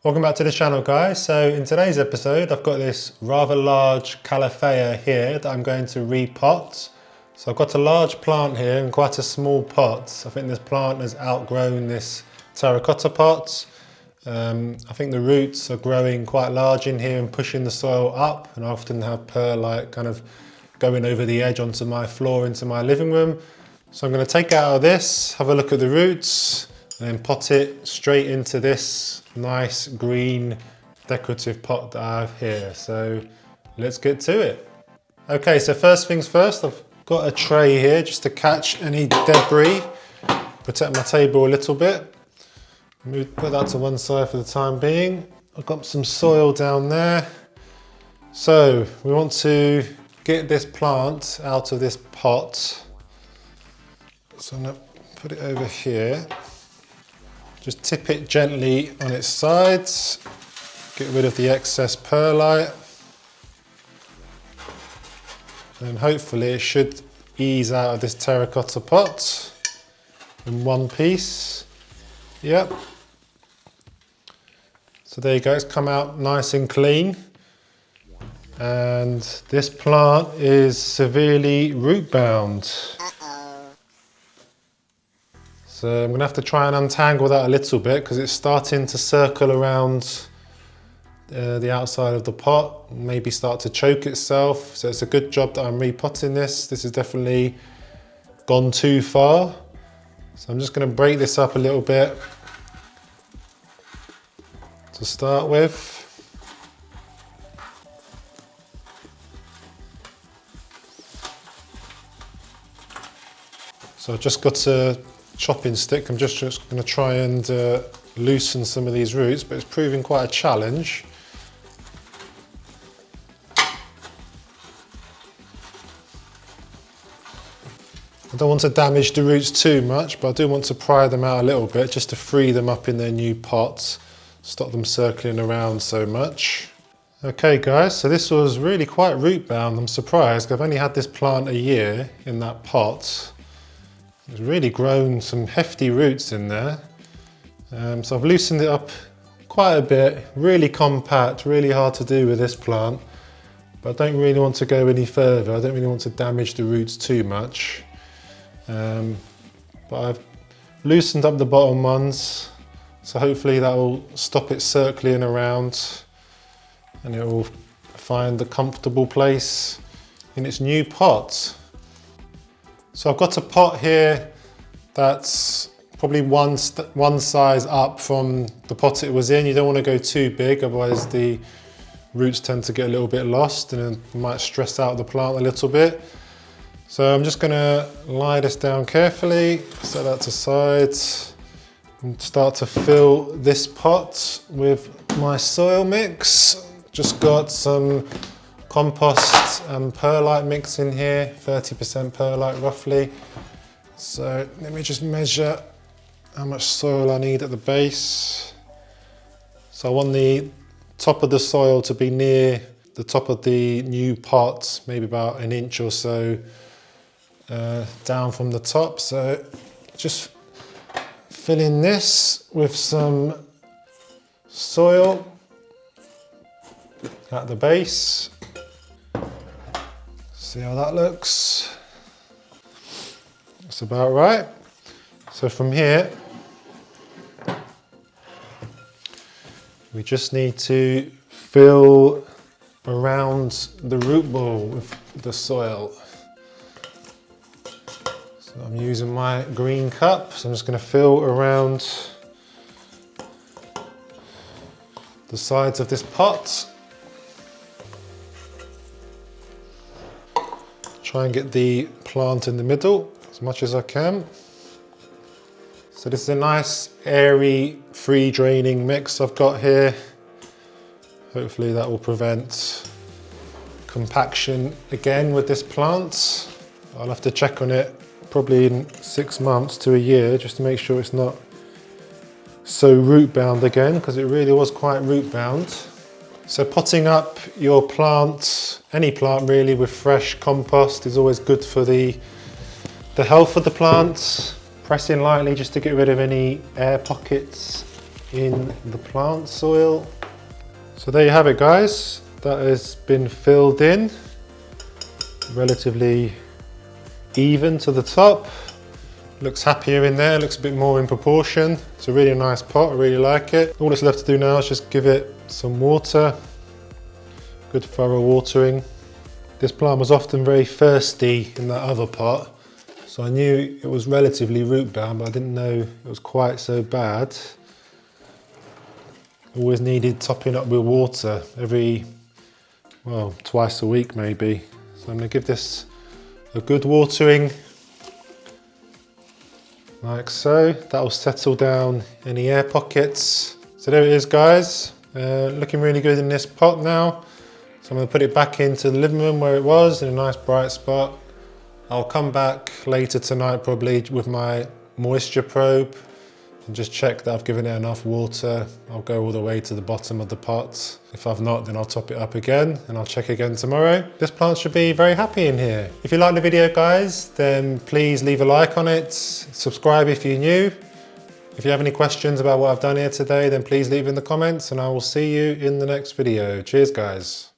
Welcome back to the channel, guys. So in today's episode I've got this rather large Calathea here that I'm going to repot. So I've got a large plant here and quite a small pot. I think this plant has outgrown this terracotta pot. I think the roots are growing quite large in here and pushing the soil up, and I often have perlite kind of going over the edge onto my floor into my living room. So I'm going to take it out of this, have a look at the roots, and then pot it straight into this nice green decorative pot that I have here. So let's get to it. Okay, so first things first, I've got a tray here just to catch any debris, protect my table a little bit. Put that to one side for the time being. I've got some soil down there. So we want to get this plant out of this pot. So I'm going to put it over here. Just tip it gently on its sides. Get rid of the excess perlite. And hopefully it should ease out of this terracotta pot in one piece. Yep. So there you go, it's come out nice and clean. And this plant is severely root bound. So I'm going to have to try and untangle that a little bit because it's starting to circle around the outside of the pot, maybe start to choke itself. So it's a good job that I'm repotting this. This has definitely gone too far. So I'm just going to break this up a little bit to start with. So I've just got a chopping stick. I'm just going to try and loosen some of these roots, but it's proving quite a challenge. I don't want to damage the roots too much, but I do want to pry them out a little bit just to free them up in their new pots, stop them circling around so much. Okay guys, so this was really quite root bound. I'm surprised. I've only had this plant a year in that pot. It's really grown some hefty roots in there. So I've loosened it up quite a bit, really compact, really hard to do with this plant. But I don't really want to go any further. I don't really want to damage the roots too much. But I've loosened up the bottom ones, so hopefully that will stop it circling around and it will find a comfortable place in its new pot. So I've got a pot here that's probably one size up from the pot it was in. You don't want to go too big, otherwise the roots tend to get a little bit lost and it might stress out the plant a little bit. So I'm just going to lie this down carefully, set that to sides, and start to fill this pot with my soil mix. Just got some compost and perlite mix in here, 30% perlite roughly. So let me just measure how much soil I need at the base. So I want the top of the soil to be near the top of the new pot, maybe about an inch or so down from the top. So just fill in this with some soil at the base. See how that looks? That's about right. So from here, we just need to fill around the root ball with the soil. So I'm using my green cup, so I'm just going to fill around the sides of this pot. Try and get the plant in the middle as much as I can. So this is a nice airy, free draining mix I've got here. Hopefully that will prevent compaction again with this plant. I'll have to check on it probably in 6 months to a year just to make sure it's not so root bound again, because it really was quite root bound. So potting up your plant, any plant really, with fresh compost is always good for the health of the plant. Pressing lightly just to get rid of any air pockets in the plant soil. So there you have it, guys. That has been filled in, relatively even to the top. Looks happier in there, looks a bit more in proportion. It's a really nice pot, I really like it. All that's left to do now is just give it some water, good thorough watering. This plant was often very thirsty in that other pot, so I knew it was relatively root bound, but I didn't know it was quite so bad. Always needed topping up with water every, well, twice a week maybe. So I'm gonna give this a good watering, like so. That'll settle down any air pockets. So there it is, guys. Looking really good in this pot now. So I'm going to put it back into the living room where it was, in a nice bright spot. I'll come back later tonight probably with my moisture probe and just check that I've given it enough water. I'll go all the way to the bottom of the pot. If I've not, then I'll top it up again and I'll check again tomorrow. This plant should be very happy in here. If you like the video, guys, then please leave a like on it. Subscribe if you're new. If you have any questions about what I've done here today, then please leave in the comments and I will see you in the next video. Cheers, guys.